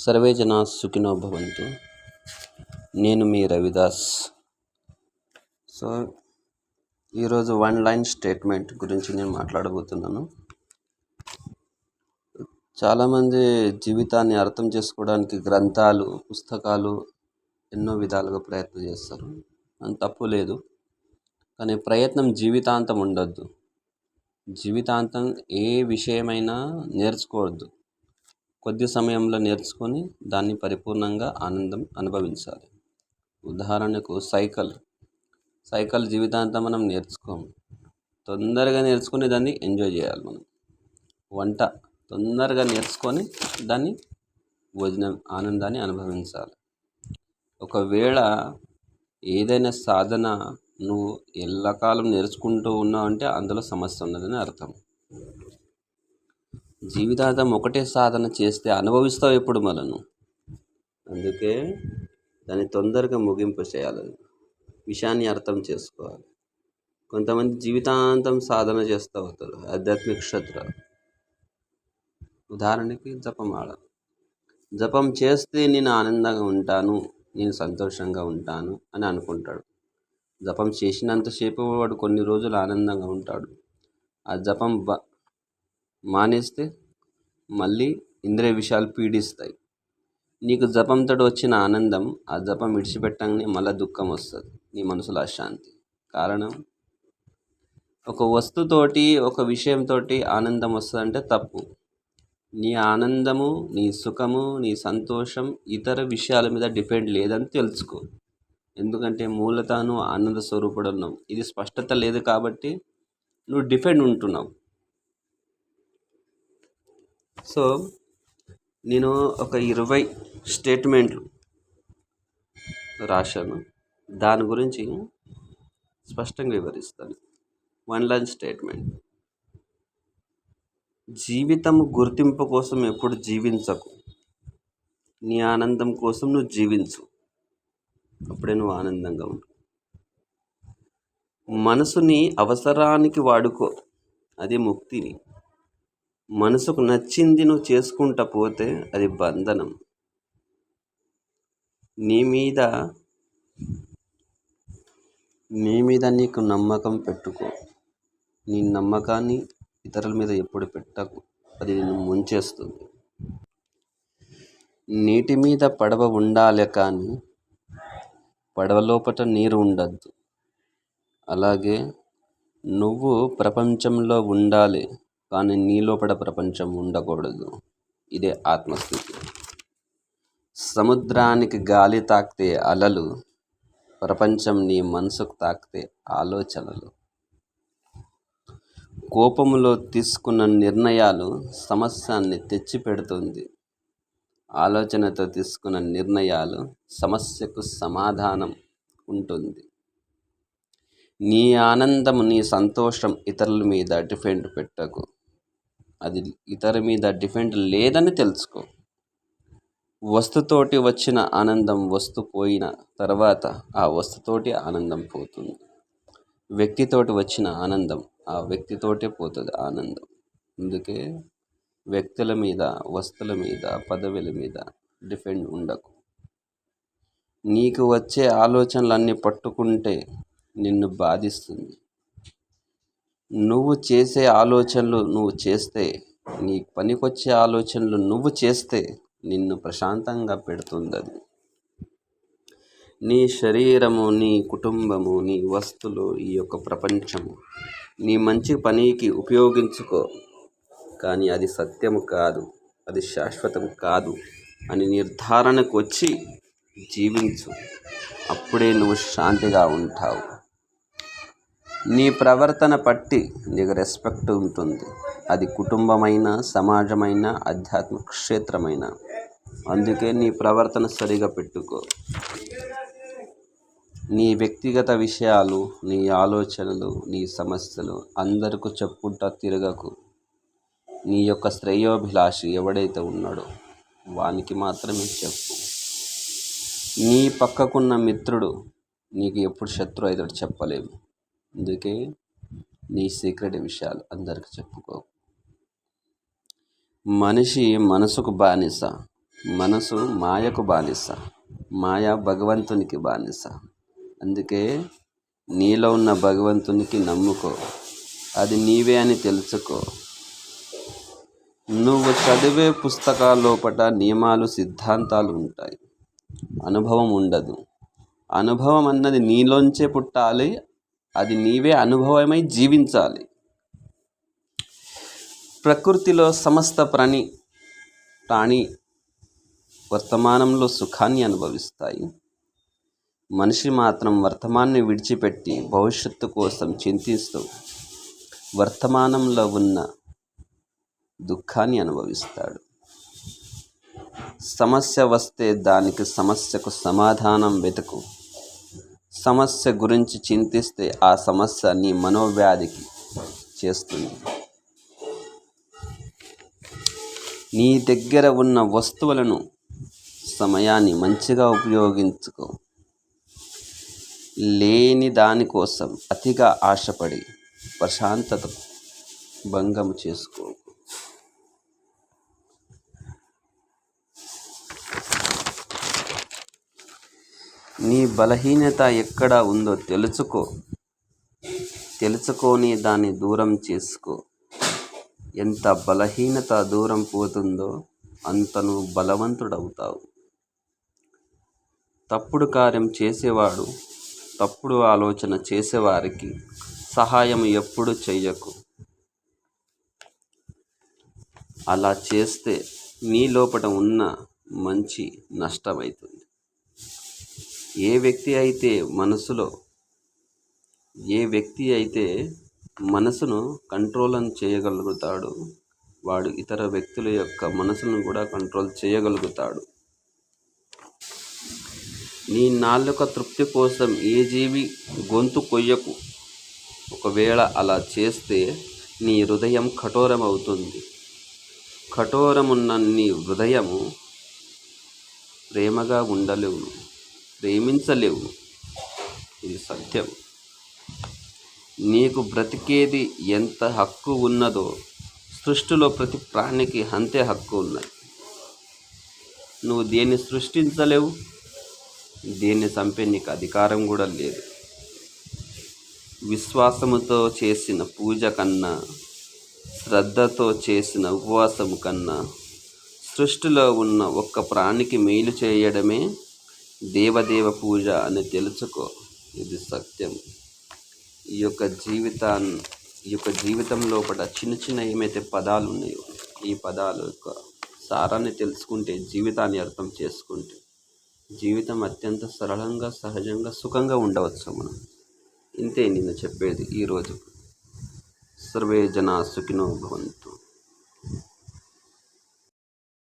Survey జనా సుఖినో భవంతు. నేను మీ రవిదాస్. సో ఈరోజు వన్ లైన్ స్టేట్మెంట్ గురించి నేను మాట్లాడబోతున్నాను. చాలామంది జీవితాన్ని అర్థం చేసుకోవడానికి గ్రంథాలు, పుస్తకాలు ఎన్నో విధాలుగా ప్రయత్నం చేస్తారు. అని తప్పు లేదు, కానీ ప్రయత్నం జీవితాంతం ఉండొద్దు. జీవితాంతం ఏ విషయమైనా నేర్చుకోవద్దు. కొద్ది సమయంలో నేర్చుకొని దాన్ని పరిపూర్ణంగా ఆనందం అనుభవించాలి. ఉదాహరణకు సైకిల్ జీవితాంతం మనం నేర్చుకోము. తొందరగా నేర్చుకొని దాన్ని ఎంజాయ్ చేయాలి. మనం వంట తొందరగా నేర్చుకొని దాన్ని భోజనం ఆనందాన్ని అనుభవించాలి. ఒకవేళ ఏదైనా సాధన నువ్వు ఎల్లకాలం నేర్చుకుంటూ ఉన్నావు అంటే అందులో సమస్య ఉన్నదని అర్థం. జీవితాంతం ఒకటే సాధన చేస్తే అనుభవిస్తావు ఎప్పుడు మనను. అందుకే దాన్ని తొందరగా ముగింపు చేయాలి. విషయాన్ని అర్థం చేసుకోవాలి. కొంతమంది జీవితాంతం సాధన చేస్తూ అవుతారు. ఆధ్యాత్మిక క్షేత్ర ఉదాహరణకి జపం చేస్తే నేను ఆనందంగా ఉంటాను, నేను సంతోషంగా ఉంటాను అని అనుకుంటాడు. జపం చేసినంతసేపు వాడు కొన్ని రోజులు ఆనందంగా ఉంటాడు. ఆ జపం మానేస్తే మళ్ళీ ఇంద్రియ విషయాలు పీడిస్తాయి. నీకు జపంతో వచ్చిన ఆనందం ఆ జపం విడిచిపెట్టగానే మళ్ళీ దుఃఖం వస్తుంది నీ మనసులో అశాంతి. కారణం, ఒక వస్తుతోటి ఒక విషయంతో ఆనందం వస్తుందంటే తప్పు. నీ ఆనందము, నీ సుఖము, నీ సంతోషం ఇతర విషయాల మీద డిపెండ్ లేదని తెలుసుకో. ఎందుకంటే మూలతాను ఆనంద స్వరూపుడు ఉన్నావు. ఇది స్పష్టత లేదు కాబట్టి నువ్వు డిపెండ్ ఉంటున్నావు. సో నేను ఒక 20 స్టేట్మెంట్లు రాశాను. దాని గురించి స్పష్టంగా వివరిస్తాను. వన్ లైన్ స్టేట్మెంట్: జీవితం గుర్తింపు కోసం ఎప్పుడు జీవించకు. నీ ఆనందం కోసం నువ్వు జీవించు, అప్పుడే నువ్వు ఆనందంగా ఉంటావు. మనసుని అవసరానికి వాడుకో, అది ముక్తిని. మనసుకు నచ్చింది నువ్వు చేసుకుంటా పోతే అది బంధనం. నీ మీద నీకు నమ్మకం పెట్టుకో. నీ నమ్మకాన్ని ఇతరుల మీద ఎప్పుడు పెట్టకు, అది నిన్ను ముంచేస్తుంది. నీటి మీద పడవ ఉండాలి, కానీ పడవ లోపల నీరు ఉండద్దు. అలాగే నువ్వు ప్రపంచంలో ఉండాలి, కానీ నీ లోపల ప్రపంచం ఉండకూడదు. ఇదే ఆత్మస్థితి. సముద్రానికి గాలి తాకితే అలలు, ప్రపంచం నీ మనసుకు తాకితే ఆలోచనలు. కోపంలో తీసుకున్న నిర్ణయాలు సమస్యని తెచ్చిపెడుతుంది. ఆలోచనతో తీసుకున్న నిర్ణయాలు సమస్యకు సమాధానం ఉంటుంది. నీ ఆనందం, నీ సంతోషం ఇతరుల మీద డిపెండ్ పెట్టకు. అది ఇతర మీద డిపెండ్ లేదని తెలుసుకో. వస్తుతోటి వచ్చిన ఆనందం వస్తు పోయిన తర్వాత ఆ వస్తుతోటి ఆనందం పోతుంది. వ్యక్తితోటి వచ్చిన ఆనందం ఆ వ్యక్తితోటే పోతుంది ఆనందం. అందుకే వ్యక్తుల మీద, వస్తువుల మీద, పదవుల మీద డిపెండ్ ఉండకు. నీకు వచ్చే ఆలోచనలన్నీ పట్టుకుంటే నిన్ను బాధిస్తుంది. నువ్వు చేసే ఆలోచనలు నువ్వు చేస్తే, నీ పనికొచ్చే ఆలోచనలు నువ్వు చేస్తే నిన్ను ప్రశాంతంగా పెడుతుంది. అది నీ శరీరము, నీ కుటుంబము, నీ వస్తువులు, ఈ యొక్క ప్రపంచము నీ మంచి పనికి ఉపయోగించుకో, కానీ అది సత్యము కాదు, అది శాశ్వతం కాదు అని నిర్ధారణకు వచ్చి జీవించు. అప్పుడే నువ్వు శాంతిగా ఉంటావు. నీ ప్రవర్తన పట్టి నీకు రెస్పెక్ట్ ఉంటుంది. అది కుటుంబమైన, సమాజమైన, ఆధ్యాత్మిక క్షేత్రమైన. అందుకే నీ ప్రవర్తన సరిగా పెట్టుకో. నీ వ్యక్తిగత విషయాలు, నీ ఆలోచనలు, నీ సమస్యలు అందరికీ చెప్పుకుంటా తిరగకు. నీ యొక్క శ్రేయోభిలాషి ఎవడైతే ఉన్నాడో వానికి మాత్రమే చెప్పు. నీ పక్కకున్న మిత్రుడు నీకు ఎప్పుడు శత్రువు అవుతాడు చెప్పలేము. అందుకే నీ సీక్రెట్ విషయాలు అందరికి చెప్పుకో. మనిషి మనసుకు బానిస, మనసు మాయకు బానిస, మాయ భగవంతునికి బానిస. అందుకే నీలో ఉన్న భగవంతునికి నమ్ముకో, అది నీవే అని తెలుసుకో. నువ్వు చదివే పుస్తకాల లోపట నియమాలు సిద్ధాంతాలు ఉంటాయి, అనుభవం ఉండదు. అనుభవం అన్నది నీలోంచే పుట్టాలి, అది నీవే అనుభవమై జీవించాలి. ప్రకృతిలో సమస్త ప్రాణి వర్తమానంలో సుఖాన్ని అనుభవిస్తాయి. మనిషి మాత్రం వర్తమానాన్ని విడిచిపెట్టి భవిష్యత్తు కోసం చింతిస్తూ వర్తమానంలో ఉన్న దుఃఖాన్ని అనుభవిస్తాడు. సమస్య వస్తే దానికి సమస్యకు సమాధానం వెతుకు. సమస్య గురించి చింతిస్తే ఆ సమస్య నీ మనోవ్యాధికి చేస్తుంది. నీ దగ్గర ఉన్న వస్తువులను, సమయాన్ని మంచిగా ఉపయోగించుకో. లేని దానికోసం అతిగా ఆశపడి ప్రశాంతత భంగం చేసుకో. నీ బలహీనత ఎక్కడ ఉందో తెలుసుకొని దాన్ని దూరం చేసుకో. ఎంత బలహీనత దూరం పోతుందో అంత నువ్వు బలవంతుడవుతావు. తప్పుడు కార్యం చేసేవాడు, తప్పుడు ఆలోచన చేసేవారికి సహాయం ఎప్పుడు చెయ్యకు. అలా చేస్తే నీ లోపల ఉన్న మంచి నష్టమవుతుంది. ఏ వ్యక్తి అయితే మనసును కంట్రోల్ చేయగలుగుతాడో వాడు ఇతర వ్యక్తుల యొక్క మనసును కూడా కంట్రోల్ చేయగలుగుతాడు. నీ నాలుక తృప్తి కోసం ఏ జీవి గొంతు కొయ్యకు. ఒకవేళ అలా చేస్తే నీ హృదయం కఠోరమవుతుంది. కఠోరమున్న నీ హృదయము ప్రేమగా ఉండలేవు, ప్రేమించలేవు. ఇది సత్యం. నీకు బ్రతికేది ఎంత హక్కు ఉన్నదో సృష్టిలో ప్రతి ప్రాణికి అంతే హక్కు ఉన్నది. నువ్వు దేన్ని సృష్టించలేవు, దేన్ని చంపే నీకు అధికారం కూడా లేదు. విశ్వాసముతో చేసిన పూజ కన్నా, శ్రద్ధతో చేసిన ఉపవాసము కన్నా సృష్టిలో ఉన్న ఒక్క ప్రాణికి మేలు చేయడమే దేవదేవ పూజ అని తెలుసుకో. ఇది సత్యం. ఈ యొక్క జీవితం లోపల చిన్న ఏమైతే పదాలు ఉన్నాయో ఈ పదాల యొక్క సారాన్ని తెలుసుకుంటే, జీవితాన్ని అర్థం చేసుకుంటే జీవితం అత్యంత సరళంగా, సహజంగా, సుఖంగా ఉండవచ్చు మనం. ఇంతే నేను చెప్పేది ఈరోజు. సర్వే జనా సుఖినో భవంతు.